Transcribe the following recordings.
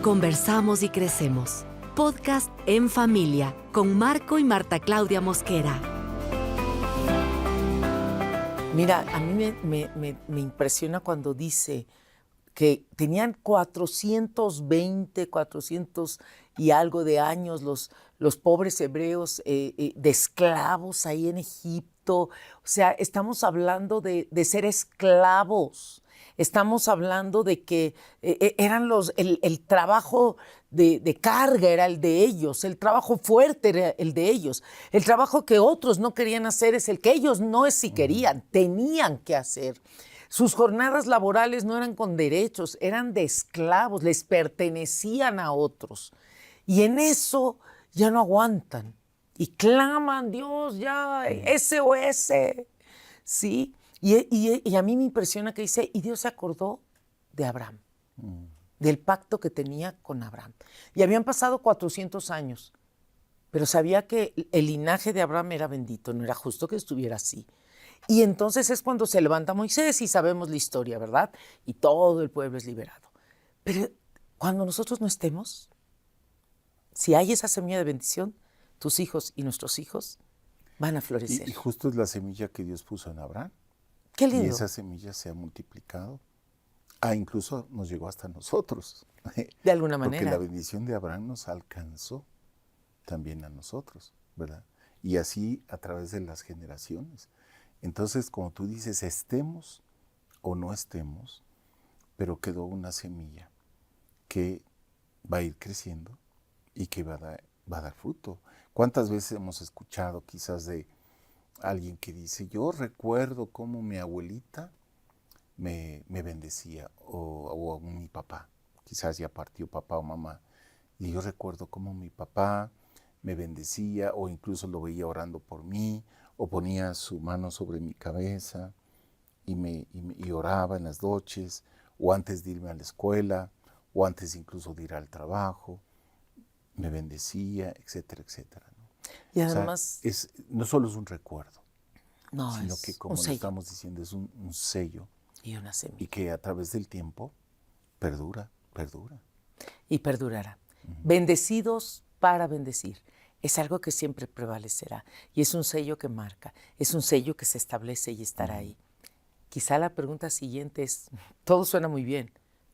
conversamos y crecemos. Podcast En Familia con Marco y Marta Claudia Mosquera. Mira, a mí me impresiona cuando dice que tenían 420, 400 y algo de años los pobres hebreos de esclavos ahí en Egipto. O sea, estamos hablando de ser esclavos. Estamos hablando de que eran el trabajo de carga era el de ellos, el trabajo fuerte era el de ellos, el trabajo que otros no querían hacer es el que ellos no es si querían, tenían que hacer. Sus jornadas laborales no eran con derechos, eran de esclavos, les pertenecían a otros. Y en eso ya no aguantan y claman, Dios, ya, SOS, ¿sí? Y a mí me impresiona que dice, y Dios se acordó de Abraham, del pacto que tenía con Abraham. Y habían pasado 400 años, pero sabía que el linaje de Abraham era bendito, no era justo que estuviera así. Y entonces es cuando se levanta Moisés y sabemos la historia, ¿verdad? Y todo el pueblo es liberado. Pero cuando nosotros no estemos, si hay esa semilla de bendición, tus hijos y nuestros hijos van a florecer. Y justo es la semilla que Dios puso en Abraham. Qué lindo. Y esa semilla se ha multiplicado. Incluso nos llegó hasta nosotros. De alguna manera. Porque la bendición de Abraham nos alcanzó también a nosotros, ¿verdad? Y así a través de las generaciones. Entonces, como tú dices, estemos o no estemos, pero quedó una semilla que va a ir creciendo y que va a dar fruto. ¿Cuántas veces hemos escuchado quizás de alguien que dice, yo recuerdo cómo mi abuelita me bendecía, o mi papá, quizás ya partió papá o mamá, y yo recuerdo cómo mi papá me bendecía, o incluso lo veía orando por mí, o ponía su mano sobre mi cabeza y oraba en las noches, o antes de irme a la escuela, o antes incluso de ir al trabajo, me bendecía, etcétera, etcétera, ¿no? Y además, o sea, no solo es un recuerdo, no, sino es que, como un lo sello estamos diciendo, es un sello. y una semilla. Y que a través del tiempo perdura. Y perdurará. Bendecidos para bendecir. Es algo que siempre prevalecerá. Y es un sello que marca. Es un sello que se establece y estará ahí. Quizá la pregunta siguiente es, todo suena muy bien.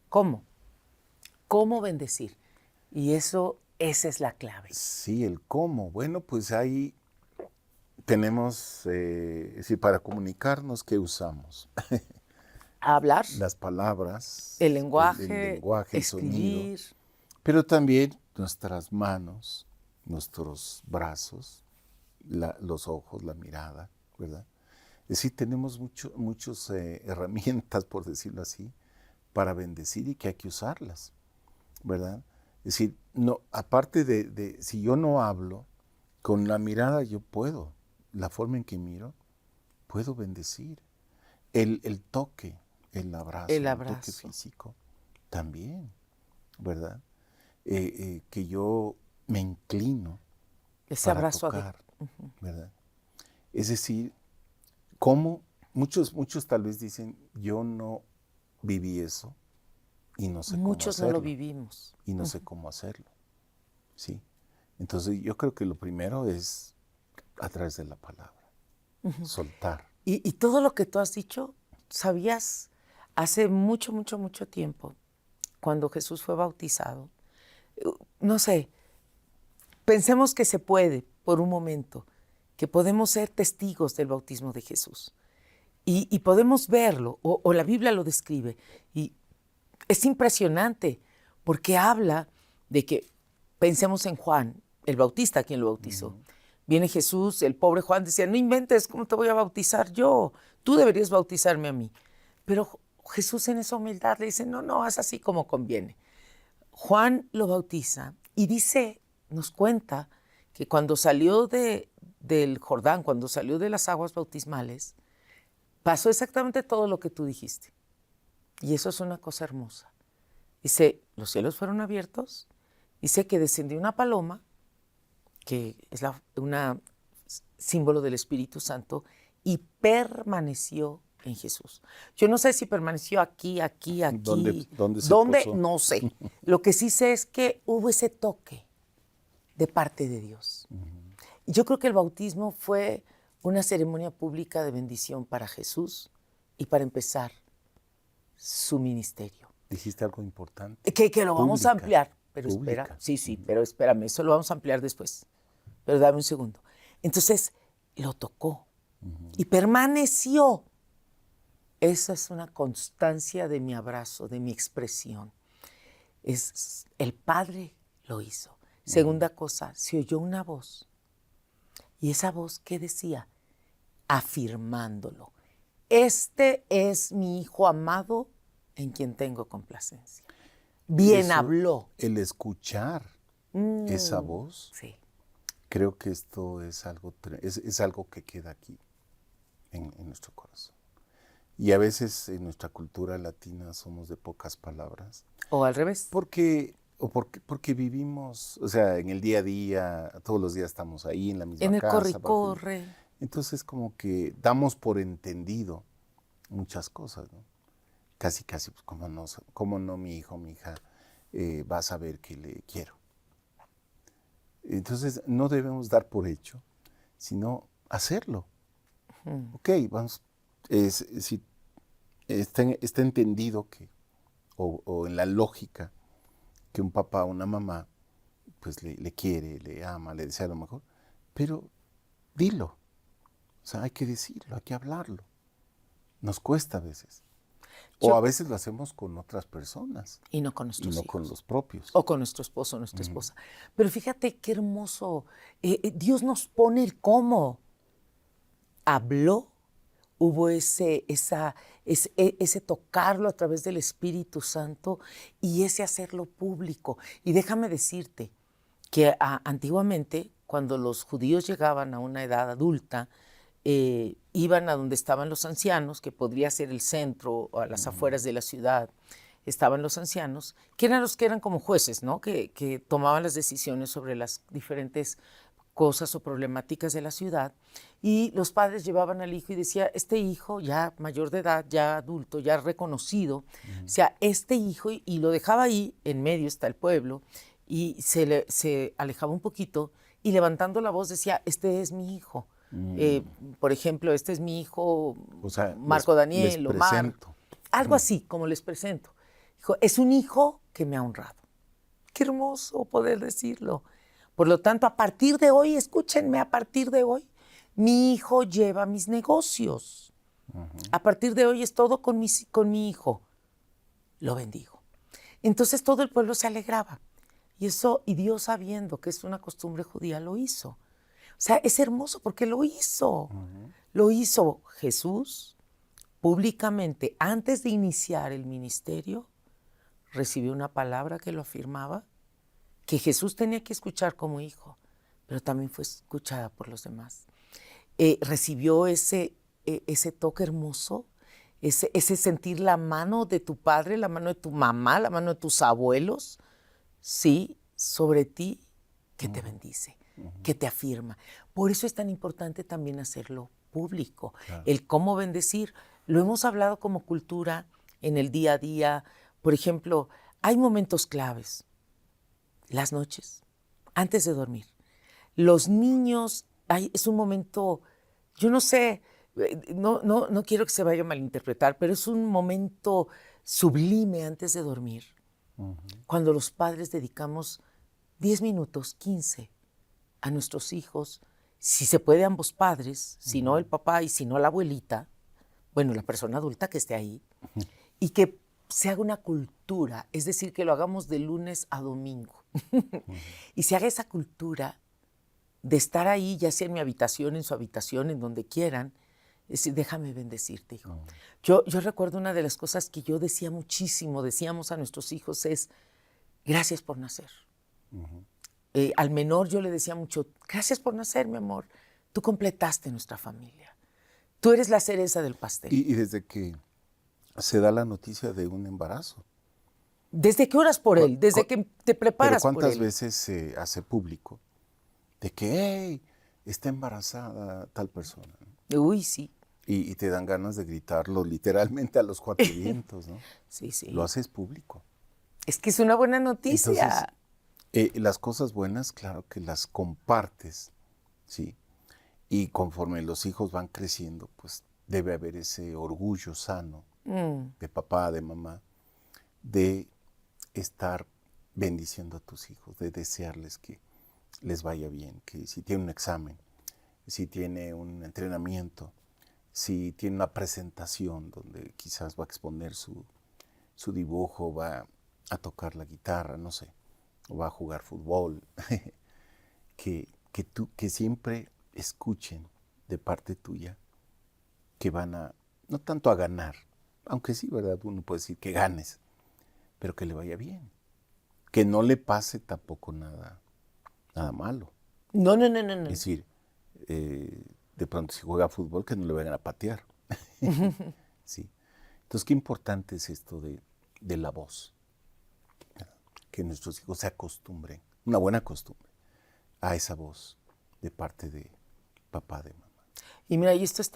¿Cómo? ¿Cómo bendecir? Y esa es la clave. Sí, el cómo. Bueno, pues ahí tenemos, para comunicarnos, ¿qué usamos? Hablar. Las palabras. El lenguaje, el lenguaje, escribir. el sonido. Pero también nuestras manos, nuestros brazos, los ojos, la mirada, ¿verdad? Es decir, tenemos muchas herramientas, por decirlo así, para bendecir y que hay que usarlas, ¿verdad? Es decir, no, aparte de si yo no hablo, con la mirada yo puedo, la forma en que miro, puedo bendecir. El toque, el abrazo, el toque físico, también, ¿verdad? Que yo me inclino ese para abrazo tocar, ¿verdad? Es decir, como muchos tal vez dicen, yo no viví eso y no sé cómo hacerlo. Muchos no lo vivimos. Y no sé cómo hacerlo, ¿sí? Entonces yo creo que lo primero es a través de la palabra, soltar. Y todo lo que tú has dicho, ¿sabías? Hace mucho tiempo, cuando Jesús fue bautizado, no sé, pensemos que se puede, por un momento, que podemos ser testigos del bautismo de Jesús. Y podemos verlo, o la Biblia lo describe. Y es impresionante, porque habla de que, pensemos en Juan, el Bautista, quien lo bautizó. Viene Jesús, el pobre Juan decía, no inventes, ¿cómo te voy a bautizar yo? Tú deberías bautizarme a mí. Pero Jesús en esa humildad le dice, no, haz así como conviene. Juan lo bautiza y dice, nos cuenta que cuando salió del Jordán, cuando salió de las aguas bautismales, pasó exactamente todo lo que tú dijiste. Y eso es una cosa hermosa. Dice, los cielos fueron abiertos, dice que descendió una paloma, que es un símbolo del Espíritu Santo, y permaneció en Jesús. Yo no sé si permaneció aquí. ¿Dónde se ¿Dónde? posó? No sé. Lo que sí sé es que hubo ese toque de parte de Dios. Y yo creo que el bautismo fue una ceremonia pública de bendición para Jesús y para empezar su ministerio. Dijiste algo importante. Que lo vamos a Pública. ampliar, pero Pública. espera. Sí, pero espérame, eso lo vamos a ampliar después. Pero dame un segundo. Entonces, lo tocó y permaneció. Esa es una constancia de mi abrazo, de mi expresión. El Padre lo hizo. Segunda cosa, se oyó una voz. ¿Y esa voz qué decía? Afirmándolo. Este es mi Hijo amado en quien tengo complacencia. Bien Eso, habló. El escuchar esa voz, Sí. creo que esto es algo que queda aquí, en nuestro corazón. Y a veces en nuestra cultura latina somos de pocas palabras. O al revés. Porque vivimos, o sea, en el día a día, todos los días estamos ahí en la misma En el casa. corre-corre. Entonces como que damos por entendido muchas cosas, ¿no? Casi, pues, como no mi hijo, mi hija va a saber que le quiero. Entonces no debemos dar por hecho, sino hacerlo. Ok, vamos, si está entendido que, o en la lógica, que un papá o una mamá pues le quiere, le ama, le desea lo mejor, pero dilo. O sea, hay que decirlo, hay que hablarlo. Nos cuesta a veces. O a veces lo hacemos con otras personas. Y no con nuestros y no hijos. con los propios. O con nuestro esposo o nuestra esposa. Pero fíjate qué hermoso. Dios nos pone el cómo. Habló, hubo ese tocarlo a través del Espíritu Santo y ese hacerlo público. Y déjame decirte que antiguamente, cuando los judíos llegaban a una edad adulta, iban a donde estaban los ancianos, que podría ser el centro o a las afueras de la ciudad, estaban los ancianos, que eran los que eran como jueces, ¿no? Que tomaban las decisiones sobre las diferentes cosas o problemáticas de la ciudad, y los padres llevaban al hijo y decía, este hijo ya mayor de edad, ya adulto, ya reconocido, o sea, este hijo, y lo dejaba ahí, en medio está el pueblo, y se alejaba un poquito, y levantando la voz decía, este es mi hijo. Por ejemplo, este es mi hijo, O sea, Marco Daniel, les Omar, presento. algo así como les presento. Dijo, es un hijo que me ha honrado. Qué hermoso poder decirlo. Por lo tanto, a partir de hoy, escúchenme, a partir de hoy, mi hijo lleva mis negocios. A partir de hoy es todo con mi hijo. Lo bendigo. Entonces todo el pueblo se alegraba. Y Dios, sabiendo que es una costumbre judía, lo hizo. O sea, es hermoso porque lo hizo. Lo hizo Jesús públicamente. Antes de iniciar el ministerio, recibió una palabra que lo afirmaba, que Jesús tenía que escuchar como hijo, pero también fue escuchada por los demás. Recibió ese toque hermoso, ese sentir la mano de tu padre, la mano de tu mamá, la mano de tus abuelos, sí, sobre ti, que te bendice, que te afirma. Por eso es tan importante también hacerlo público. Claro. El cómo bendecir, lo hemos hablado como cultura en el día a día. Por ejemplo, hay momentos claves. Las noches, antes de dormir. Los niños, es un momento, yo no sé, no quiero que se vaya a malinterpretar, pero es un momento sublime antes de dormir. Cuando los padres dedicamos 10 minutos, 15, a nuestros hijos, si se puede ambos padres, si no el papá y si no la abuelita, bueno, la persona adulta que esté ahí, y que se haga una cultura, es decir, que lo hagamos de lunes a domingo. Y se haga esa cultura de estar ahí, ya sea en mi habitación, en su habitación, en donde quieran, es decir, déjame bendecirte, hijo. Yo recuerdo una de las cosas que yo decía muchísimo, decíamos a nuestros hijos es, gracias por nacer. Al menor yo le decía mucho, gracias por nacer, mi amor. Tú completaste nuestra familia. Tú eres la cereza del pastel. Y desde que se da la noticia de un embarazo. ¿Desde qué oras por él? ¿Desde que te preparas por él? ¿Pero cuántas veces se hace público de que, hey, está embarazada tal persona? Uy, sí. Y te dan ganas de gritarlo literalmente a los cuatro vientos, ¿no? Sí, sí. Lo haces público. Es que es una buena Entonces, noticia. las cosas buenas, claro que las compartes, ¿sí? Y conforme los hijos van creciendo, pues debe haber ese orgullo sano de papá, de mamá, de estar bendiciendo a tus hijos, de desearles que les vaya bien, que si tiene un examen, si tiene un entrenamiento, si tiene una presentación donde quizás va a exponer su dibujo, va a tocar la guitarra, no sé, o va a jugar fútbol, que siempre escuchen de parte tuya que van a, no tanto a ganar, aunque sí, ¿verdad? Uno puede decir que ganes, pero que le vaya bien, que no le pase tampoco nada malo. No. Es decir, de pronto si juega fútbol que no le vayan a patear. Sí. Entonces, qué importante es esto de la voz, ¿verdad? Que nuestros hijos se acostumbren, una buena costumbre, a esa voz de parte de papá, de mamá. Y mira, y esto es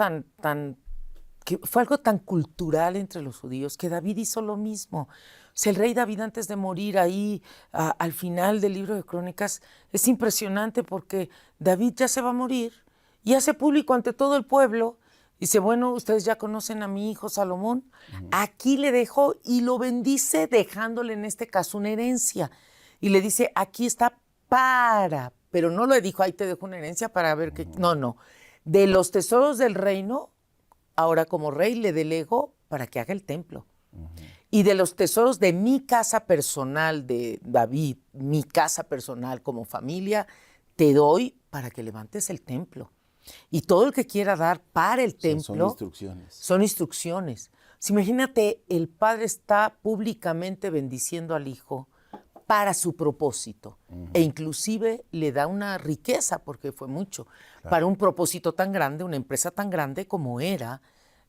que fue algo tan cultural entre los judíos que David hizo lo mismo. O sea, el rey David antes de morir ahí, al final del libro de Crónicas, es impresionante porque David ya se va a morir y hace público ante todo el pueblo. Dice, bueno, ustedes ya conocen a mi hijo Salomón, aquí le dejo y lo bendice dejándole en este caso una herencia. Y le dice, aquí está pero no le dijo, ahí te dejo una herencia para ver qué. No. De los tesoros del reino, ahora como rey le delego para que haga el templo. Y de los tesoros de mi casa personal, de David, mi casa personal como familia, te doy para que levantes el templo. Y todo el que quiera dar para el templo. Son instrucciones. Son instrucciones. O sea, imagínate, el padre está públicamente bendiciendo al hijo para su propósito. E inclusive le da una riqueza, porque fue mucho, para un propósito tan grande, una empresa tan grande como era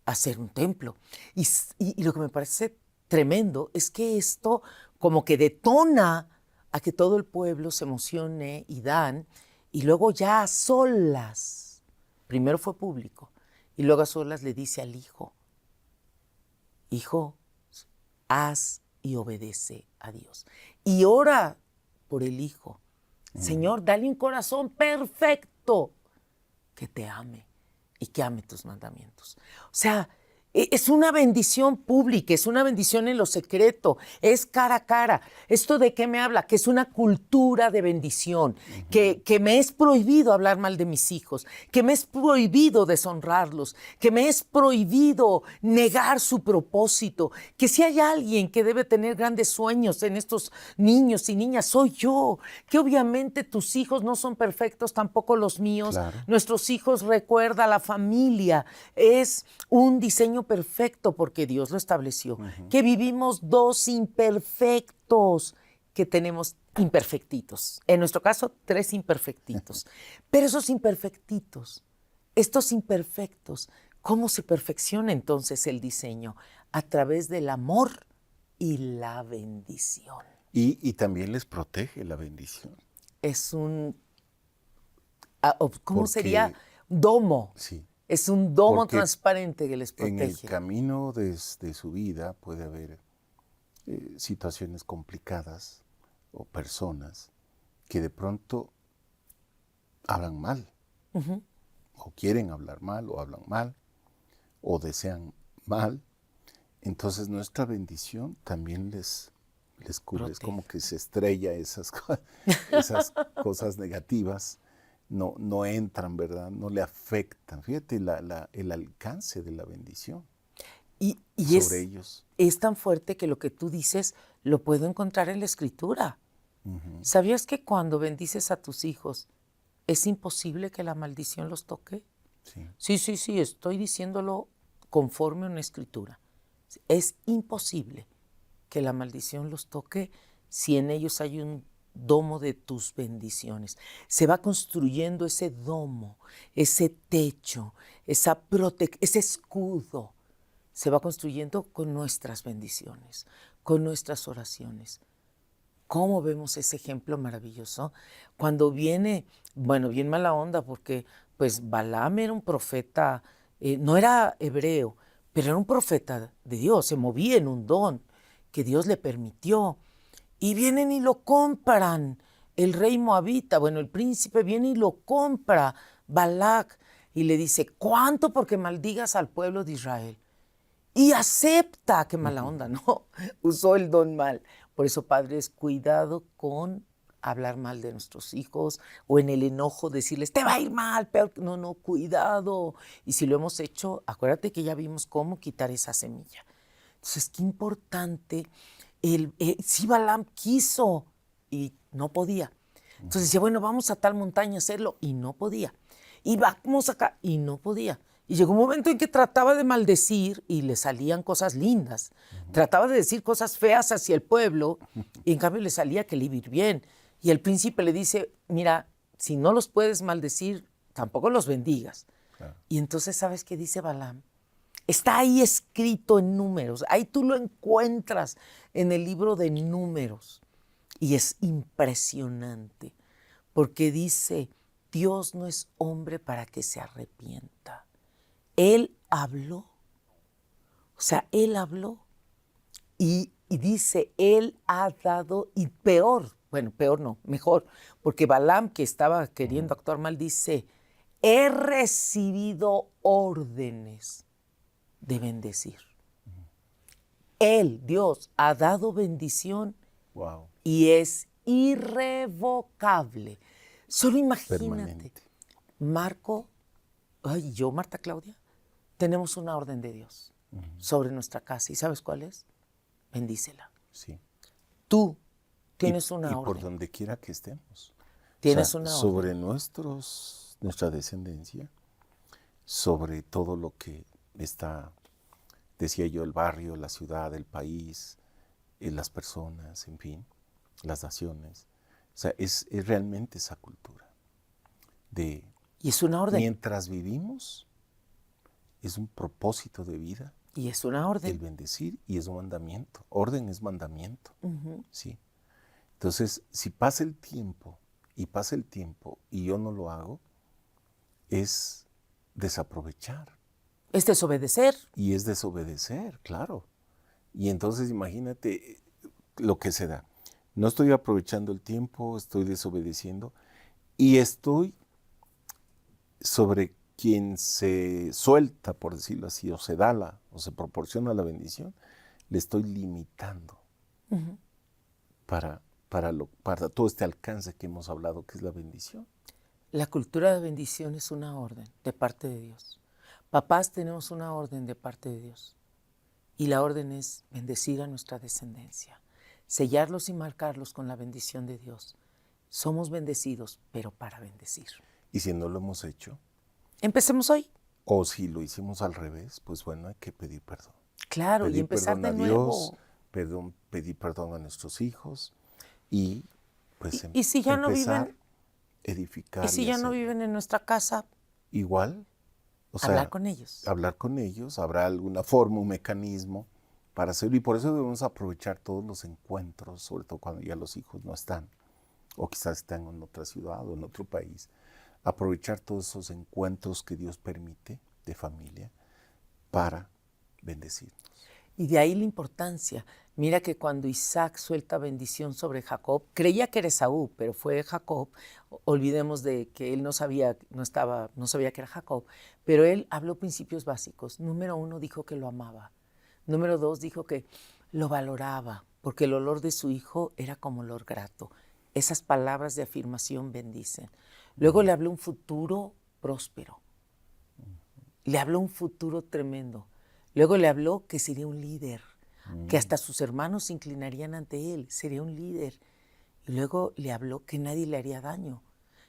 hacer un templo. Y lo que me parece tremendo es que esto como que detona a que todo el pueblo se emocione y dan, y luego ya a solas, primero fue público, y luego a solas le dice al hijo, hijo, haz y obedece a Dios. Y ora por el hijo. Señor, dale un corazón perfecto que te ame y que ame tus mandamientos. O sea, es una bendición pública, es una bendición en lo secreto, es cara a cara. ¿Esto de qué me habla? Que es una cultura de bendición, que me es prohibido hablar mal de mis hijos, que me es prohibido deshonrarlos, que me es prohibido negar su propósito, que si hay alguien que debe tener grandes sueños en estos niños y niñas, soy yo, que obviamente tus hijos no son perfectos, tampoco los míos. Claro. Nuestros hijos, recuerda, la familia es un diseño perfecto porque Dios lo estableció, que vivimos dos imperfectos, que tenemos imperfectitos. En nuestro caso, 3 imperfectitos. Pero esos imperfectitos, estos imperfectos, ¿cómo se perfecciona entonces el diseño? A través del amor y la bendición. Y también les protege la bendición. Es un, ¿cómo Porque, sería? Domo. Sí. Es un domo Porque transparente que les en el protege. camino de su vida puede haber situaciones complicadas o personas que de pronto hablan mal, o quieren hablar mal, o hablan mal, o desean mal. Entonces nuestra bendición también les cubre. Es como que se estrella esas cosas negativas. No entran, ¿verdad? No le afectan. Fíjate el alcance de la bendición Y sobre ellos. Es tan fuerte que lo que tú dices lo puedo encontrar en la Escritura. ¿Sabías que cuando bendices a tus hijos es imposible que la maldición los toque? Sí. Sí, estoy diciéndolo conforme a una Escritura. Es imposible que la maldición los toque si en ellos hay un domo de tus bendiciones. Se va construyendo ese domo, ese techo, ese escudo. Se va construyendo con nuestras bendiciones, con nuestras oraciones. ¿Cómo vemos ese ejemplo maravilloso? Cuando viene, bueno, bien mala onda, porque pues Balaam era un profeta no era hebreo, pero era un profeta de Dios, se movía en un don que Dios le permitió. Y vienen y lo compran. El rey moabita, bueno, el príncipe viene y lo compra, Balac, y le dice, ¿cuánto porque maldigas al pueblo de Israel? Y acepta, qué mala onda, ¿no? Usó el don mal. Por eso, padres, cuidado con hablar mal de nuestros hijos o en el enojo decirles, te va a ir mal, peor. No, cuidado. Y si lo hemos hecho, acuérdate que ya vimos cómo quitar esa semilla. Entonces, qué importante. Sí, Balaam quiso y no podía. Entonces decía, bueno, vamos a tal montaña a hacerlo y no podía. Y vamos acá y no podía. Y llegó un momento en que trataba de maldecir y le salían cosas lindas. Trataba de decir cosas feas hacia el pueblo y en cambio le salía que le iba a ir bien. Y el príncipe le dice, mira, si no los puedes maldecir, tampoco los bendigas. Claro. Y entonces, ¿sabes qué dice Balaam? Está ahí escrito en Números. Ahí tú lo encuentras en el libro de Números. Y es impresionante porque dice, Dios no es hombre para que se arrepienta. Él habló. O sea, Él habló. Y dice, Él ha dado, y peor, bueno, peor no, mejor, porque Balaam, que estaba queriendo actuar mal, dice, he recibido órdenes de bendecir. Él, Dios, ha dado bendición. Wow. Y es irrevocable. Solo imagínate, permanente. Marco, yo, Marta Claudia, tenemos una orden de Dios sobre nuestra casa. ¿Y sabes cuál es? Bendícela. Sí. Tú tienes una orden. Y por donde quiera que estemos. Tienes una orden. Sobre nuestra descendencia, sobre todo lo que está, decía yo, el barrio, la ciudad, el país, las personas, en fin, las naciones. O sea, es realmente esa cultura de... Y es una orden. Mientras vivimos, es un propósito de vida. Y es una orden. El bendecir, y es un mandamiento. Orden es mandamiento. ¿Sí? Entonces, si pasa el tiempo y yo no lo hago, es desaprovechar. Es desobedecer. Y es desobedecer, claro. Y entonces imagínate lo que se da. No estoy aprovechando el tiempo, estoy desobedeciendo y estoy sobre quien se suelta, por decirlo así, o se da o se proporciona la bendición, le estoy limitando para todo este alcance que hemos hablado, que es la bendición. La cultura de bendición es una orden de parte de Dios. Papás, tenemos una orden de parte de Dios. Y la orden es bendecir a nuestra descendencia, sellarlos y marcarlos con la bendición de Dios. Somos bendecidos, pero para bendecir. Y si no lo hemos hecho, empecemos hoy. O si lo hicimos al revés, pues bueno, hay que pedir perdón. Claro, pedir y empezar de nuevo. Pedir perdón a nuestros hijos y pues y si ya no viven, edificar. Y si ya no viven en nuestra casa, igual. O sea, hablar con ellos. Hablar con ellos, habrá alguna forma, un mecanismo para hacerlo. Y por eso debemos aprovechar todos los encuentros, sobre todo cuando ya los hijos no están, o quizás están en otra ciudad o en otro país. Aprovechar todos esos encuentros que Dios permite de familia para bendecirnos. Y de ahí la importancia. Mira que cuando Isaac suelta bendición sobre Jacob, creía que era Esaú, pero fue Jacob. Olvidemos de que él no sabía que era Jacob, pero él habló principios básicos. Número 1, dijo que lo amaba. Número 2, dijo que lo valoraba, porque el olor de su hijo era como olor grato. Esas palabras de afirmación bendicen. Luego le habló un futuro próspero. Le habló un futuro tremendo. Luego le habló que sería un líder, que hasta sus hermanos se inclinarían ante él, sería un líder. Y luego le habló que nadie le haría daño,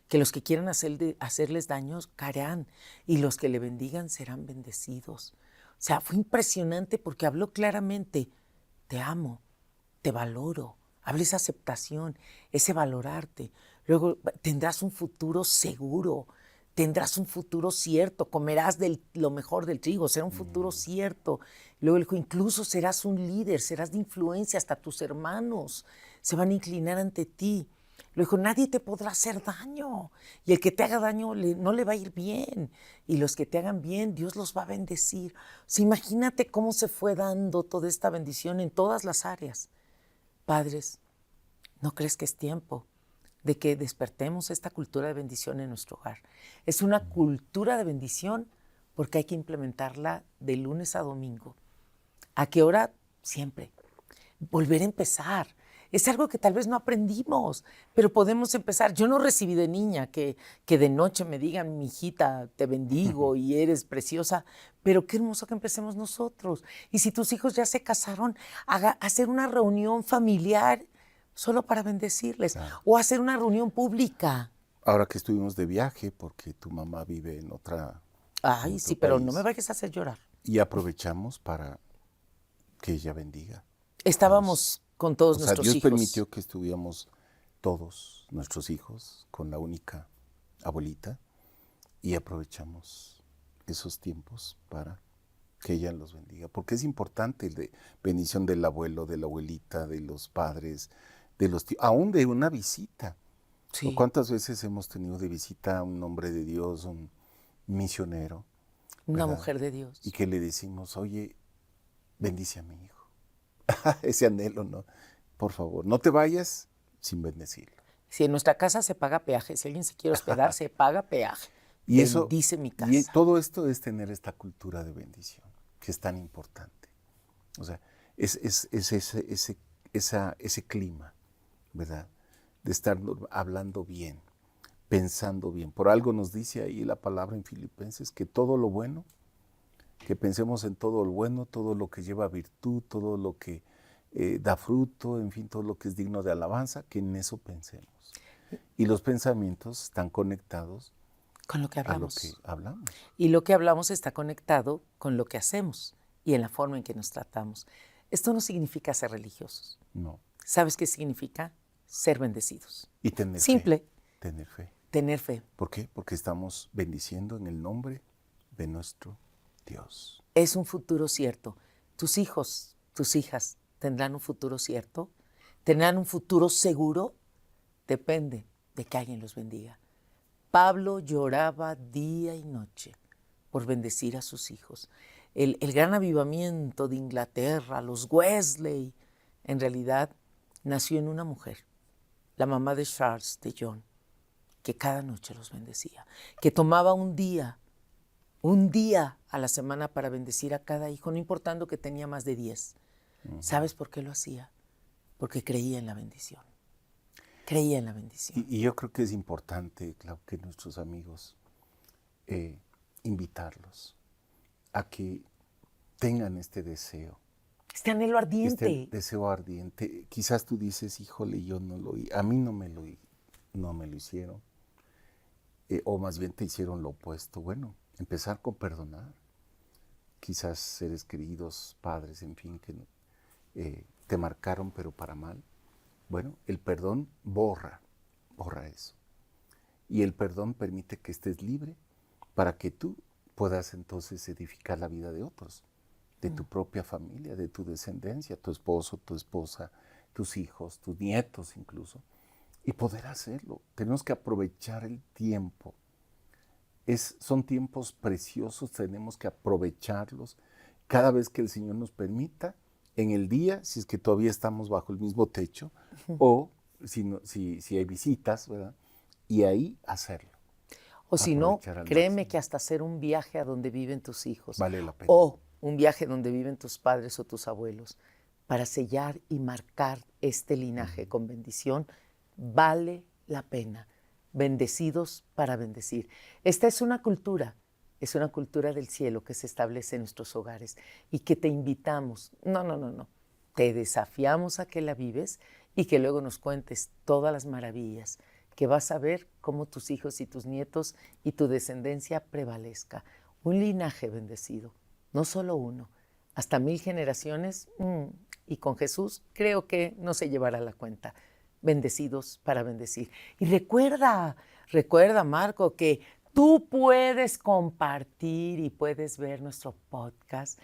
que los que quieran hacerles daños caerán y los que le bendigan serán bendecidos. O sea, fue impresionante porque habló claramente, te amo, te valoro, habla esa aceptación, ese valorarte. Luego tendrás un futuro seguro, tendrás un futuro cierto, comerás lo mejor del trigo, será un futuro cierto. Luego dijo, incluso serás un líder, serás de influencia, hasta tus hermanos se van a inclinar ante ti. Le dijo, nadie te podrá hacer daño. Y el que te haga daño no le va a ir bien. Y los que te hagan bien, Dios los va a bendecir. O sea, imagínate cómo se fue dando toda esta bendición en todas las áreas. Padres, ¿no crees que es tiempo de que despertemos esta cultura de bendición en nuestro hogar? Es una cultura de bendición porque hay que implementarla de lunes a domingo. ¿A qué hora? Siempre. Volver a empezar. Es algo que tal vez no aprendimos, pero podemos empezar. Yo no recibí de niña que de noche me digan, mi hijita, te bendigo y eres preciosa, pero qué hermoso que empecemos nosotros. Y si tus hijos ya se casaron, hacer una reunión familiar solo para bendecirles, Claro. o hacer una reunión pública. Ahora que estuvimos de viaje, porque tu mamá vive en Ay, otro sí, pero no país, me vayas a hacer llorar. y aprovechamos para que ella bendiga. Estábamos con todos O sea, nuestros Dios hijos. permitió que estuviéramos todos nuestros hijos con la única abuelita y aprovechamos esos tiempos para que ella los bendiga, porque es importante la bendición del abuelo, de la abuelita, de los padres, de los tíos, aún de una visita. Sí. ¿Cuántas veces hemos tenido de visita a un hombre de Dios, un misionero, Una ¿verdad? mujer de Dios. Y que le decimos, oye, bendice a mi hijo. Ese anhelo, ¿no? Por favor, no te vayas sin bendecirlo. Si en nuestra casa se paga peaje, si alguien se quiere hospedar, se paga peaje. Y eso, Bendice mi casa. y todo esto es tener esta cultura de bendición, que es tan importante. O sea, es ese clima, ¿verdad? De estar hablando bien, pensando bien. Por algo nos dice ahí la palabra en Filipenses que todo lo bueno, que pensemos en todo lo bueno, todo lo que lleva virtud, todo lo que da fruto, en fin, todo lo que es digno de alabanza, que en eso pensemos. Y los pensamientos están conectados Con lo que a lo hablamos. que hablamos. Y lo que hablamos está conectado con lo que hacemos y en la forma en que nos tratamos. Esto no significa ser religiosos. No. ¿Sabes qué significa? Ser bendecidos. Y tener Simple. fe. Tener fe. Tener fe. ¿Por qué? Porque estamos bendiciendo en el nombre de nuestro Dios. Es un futuro cierto. Tus hijos, tus hijas, ¿tendrán un futuro cierto? ¿Tendrán un futuro seguro? Depende de que alguien los bendiga. Pablo lloraba día y noche por bendecir a sus hijos. El gran avivamiento de Inglaterra, los Wesley, en realidad nació en una mujer, la mamá de Charles, de John, que cada noche los bendecía, que tomaba un día a la semana para bendecir a cada hijo, no importando que tenía más de 10. ¿Sabes por qué lo hacía? Porque creía en la bendición. Creía en la bendición. Y yo creo que es importante, claro, que nuestros amigos invitarlos a que tengan este deseo. Este anhelo ardiente. Este deseo ardiente. Quizás tú dices, híjole, yo no lo a mí no me lo hicieron. O más bien te hicieron lo opuesto. Bueno, empezar con perdonar. Quizás seres queridos, padres, en fin, que te marcaron pero para mal. Bueno, el perdón borra eso. Y el perdón permite que estés libre para que tú puedas entonces edificar la vida de otros, de tu propia familia, de tu descendencia, tu esposo, tu esposa, tus hijos, tus nietos incluso, y poder hacerlo. Tenemos que aprovechar el tiempo. Son tiempos preciosos, tenemos que aprovecharlos cada vez que el Señor nos permita, en el día, si es que todavía estamos bajo el mismo techo, o si hay visitas, ¿verdad? Y ahí hacerlo. O si no, Aprovechar al créeme máximo. que hasta hacer un viaje a donde viven tus hijos. Vale la pena. O un viaje donde viven tus padres o tus abuelos, para sellar y marcar este linaje con bendición, vale la pena. Bendecidos para bendecir. Esta es una cultura del cielo que se establece en nuestros hogares y que te invitamos, no, te desafiamos a que la vives y que luego nos cuentes todas las maravillas, que vas a ver cómo tus hijos y tus nietos y tu descendencia prevalezca. Un linaje bendecido, no solo uno, hasta 1000 generaciones, y con Jesús creo que no se llevará la cuenta. Bendecidos para bendecir. Y recuerda, Marco, que tú puedes compartir y puedes ver nuestro podcast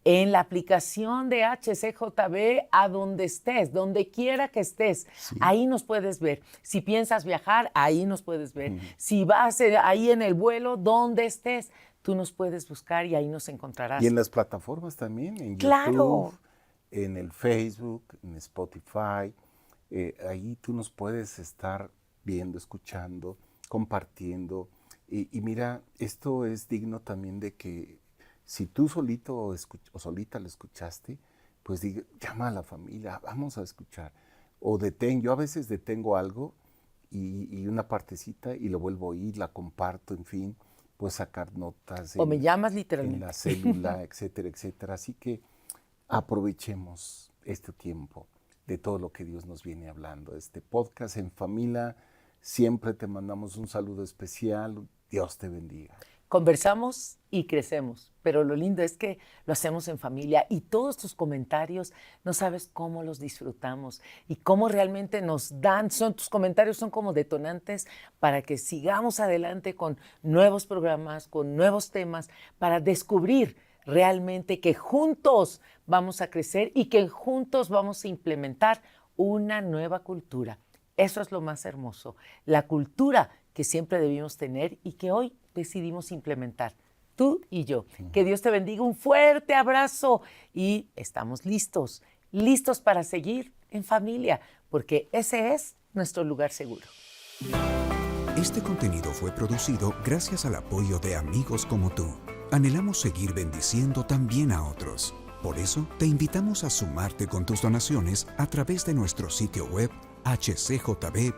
en la aplicación de HCJB a donde estés, donde quiera que estés. Sí. Ahí nos puedes ver. Si piensas viajar, ahí nos puedes ver. Si vas ahí en el vuelo, donde estés, tú nos puedes buscar y ahí nos encontrarás. Y en las plataformas también, en ¡Claro! YouTube, en el Facebook, en Spotify. Ahí tú nos puedes estar viendo, escuchando, compartiendo. Y mira, esto es digno también de que si tú solito o solita lo escuchaste, pues llama a la familia, vamos a escuchar. O yo a veces detengo algo y una partecita y lo vuelvo a oír, la comparto, en fin, pues sacar notas. O me llamas literalmente. En la célula, etcétera, etcétera. Así que aprovechemos este tiempo de todo lo que Dios nos viene hablando. Este podcast En Familia, siempre te mandamos un saludo especial. Dios te bendiga. Conversamos y crecemos, pero lo lindo es que lo hacemos en familia y todos tus comentarios, no sabes cómo los disfrutamos y cómo realmente nos dan, tus comentarios son como detonantes para que sigamos adelante con nuevos programas, con nuevos temas, para descubrir realmente que juntos vamos a crecer y que juntos vamos a implementar una nueva cultura. Eso es lo más hermoso, la cultura que siempre debimos tener y que hoy decidimos implementar, tú y yo. Que Dios te bendiga, un fuerte abrazo y estamos listos para seguir en familia, porque ese es nuestro lugar seguro. Este contenido fue producido gracias al apoyo de amigos como tú. Anhelamos seguir bendiciendo también a otros. Por eso, te invitamos a sumarte con tus donaciones a través de nuestro sitio web hcjb.org.